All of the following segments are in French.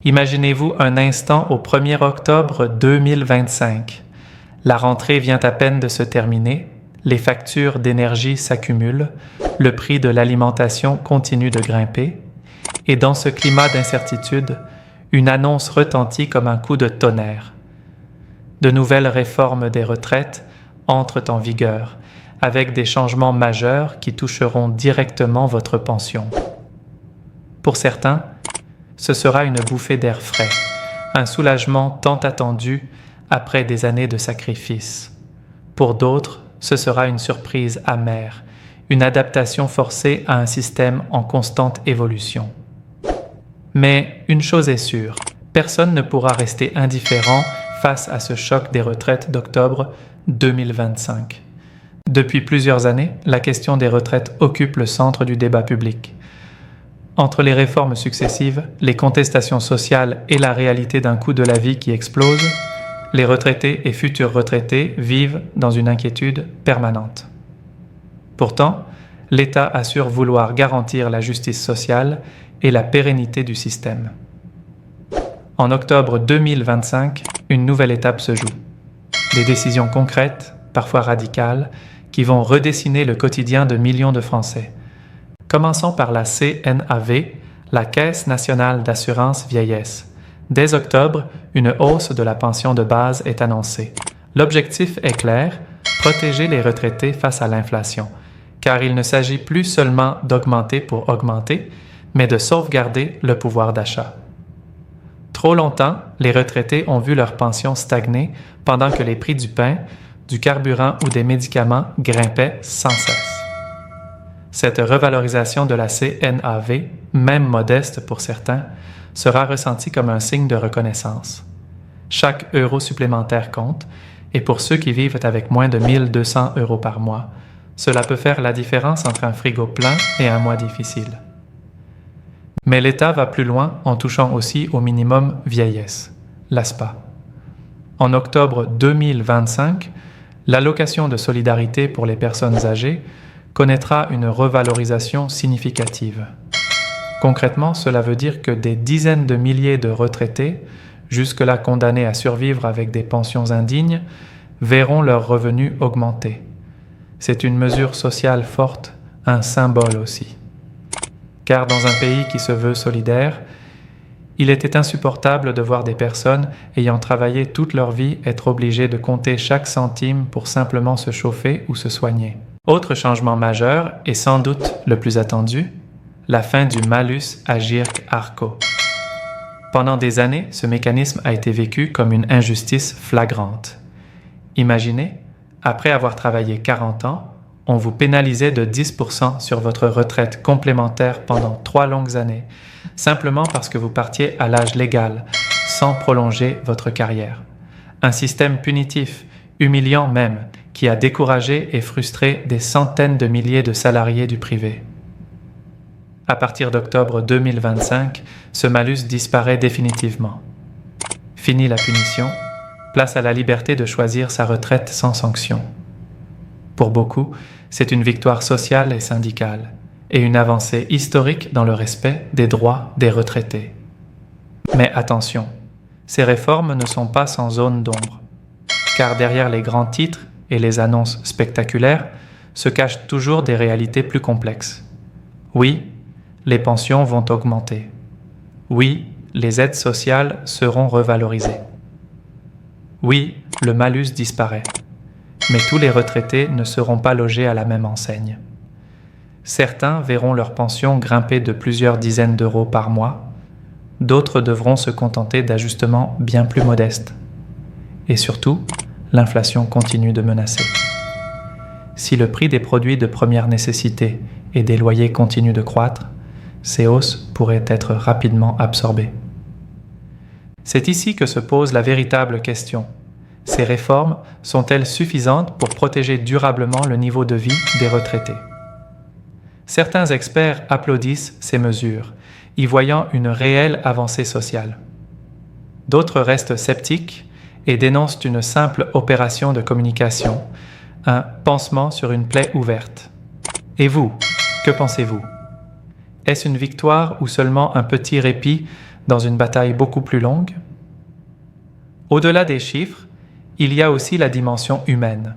Imaginez-vous un instant au 1er octobre 2025. La rentrée vient à peine de se terminer, les factures d'énergie s'accumulent, le prix de l'alimentation continue de grimper, et dans ce climat d'incertitude, une annonce retentit comme un coup de tonnerre. De nouvelles réformes des retraites entrent en vigueur, avec des changements majeurs qui toucheront directement votre pension. Pour certains, ce sera une bouffée d'air frais, un soulagement tant attendu après des années de sacrifices. Pour d'autres, ce sera une surprise amère, une adaptation forcée à un système en constante évolution. Mais une chose est sûre, personne ne pourra rester indifférent face à ce choc des retraites d'octobre 2025. Depuis plusieurs années, la question des retraites occupe le centre du débat public. Entre les réformes successives, les contestations sociales et la réalité d'un coût de la vie qui explose, les retraités et futurs retraités vivent dans une inquiétude permanente. Pourtant, l'État assure vouloir garantir la justice sociale et la pérennité du système. En octobre 2025, une nouvelle étape se joue. Des décisions concrètes, parfois radicales, qui vont redessiner le quotidien de millions de Français. Commençons par la CNAV, la Caisse nationale d'assurance vieillesse. Dès octobre, une hausse de la pension de base est annoncée. L'objectif est clair, protéger les retraités face à l'inflation, car il ne s'agit plus seulement d'augmenter pour augmenter, mais de sauvegarder le pouvoir d'achat. Trop longtemps, les retraités ont vu leur pension stagner pendant que les prix du pain, du carburant ou des médicaments grimpaient sans cesse. Cette revalorisation de la CNAV, même modeste pour certains, sera ressentie comme un signe de reconnaissance. Chaque euro supplémentaire compte, et pour ceux qui vivent avec moins de 1 200 € par mois, cela peut faire la différence entre un frigo plein et un mois difficile. Mais l'État va plus loin en touchant aussi au minimum vieillesse, l'ASPA. En octobre 2025, l'allocation de solidarité pour les personnes âgées connaîtra une revalorisation significative. Concrètement, cela veut dire que des dizaines de milliers de retraités, jusque-là condamnés à survivre avec des pensions indignes, verront leurs revenus augmenter. C'est une mesure sociale forte, un symbole aussi. Car dans un pays qui se veut solidaire, il était insupportable de voir des personnes ayant travaillé toute leur vie être obligées de compter chaque centime pour simplement se chauffer ou se soigner. Autre changement majeur, et sans doute le plus attendu, la fin du malus Agirc-Arrco. Pendant des années, ce mécanisme a été vécu comme une injustice flagrante. Imaginez, après avoir travaillé 40 ans, on vous pénalisait de 10% sur votre retraite complémentaire pendant 3 longues années, simplement parce que vous partiez à l'âge légal, sans prolonger votre carrière. Un système punitif, humiliant même, qui a découragé et frustré des centaines de milliers de salariés du privé. À partir d'octobre 2025, ce malus disparaît définitivement. Fini la punition, place à la liberté de choisir sa retraite sans sanction. Pour beaucoup, c'est une victoire sociale et syndicale, et une avancée historique dans le respect des droits des retraités. Mais attention, ces réformes ne sont pas sans zone d'ombre, car derrière les grands titres et les annonces spectaculaires se cachent toujours des réalités plus complexes. Oui, les pensions vont augmenter. Oui, les aides sociales seront revalorisées. Oui, le malus disparaît. Mais tous les retraités ne seront pas logés à la même enseigne. Certains verront leur pension grimper de plusieurs dizaines d'euros par mois, d'autres devront se contenter d'ajustements bien plus modestes. Et surtout, l'inflation continue de menacer. Si le prix des produits de première nécessité et des loyers continuent de croître, ces hausses pourraient être rapidement absorbées. C'est ici que se pose la véritable question. Ces réformes sont-elles suffisantes pour protéger durablement le niveau de vie des retraités? Certains experts applaudissent ces mesures, y voyant une réelle avancée sociale. D'autres restent sceptiques et dénoncent une simple opération de communication, un pansement sur une plaie ouverte. Et vous, que pensez-vous? Est-ce une victoire ou seulement un petit répit dans une bataille beaucoup plus longue? Au-delà des chiffres, il y a aussi la dimension humaine.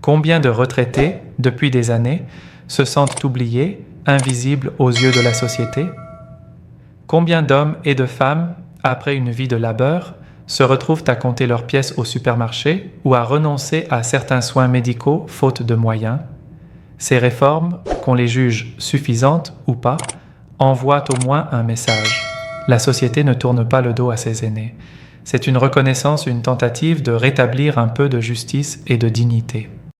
Combien de retraités, depuis des années, se sentent oubliés, invisibles aux yeux de la société? Combien d'hommes et de femmes, après une vie de labeur, se retrouvent à compter leurs pièces au supermarché ou à renoncer à certains soins médicaux faute de moyens? Ces réformes, qu'on les juge suffisantes ou pas, envoient au moins un message. La société ne tourne pas le dos à ses aînés. C'est une reconnaissance, une tentative de rétablir un peu de justice et de dignité.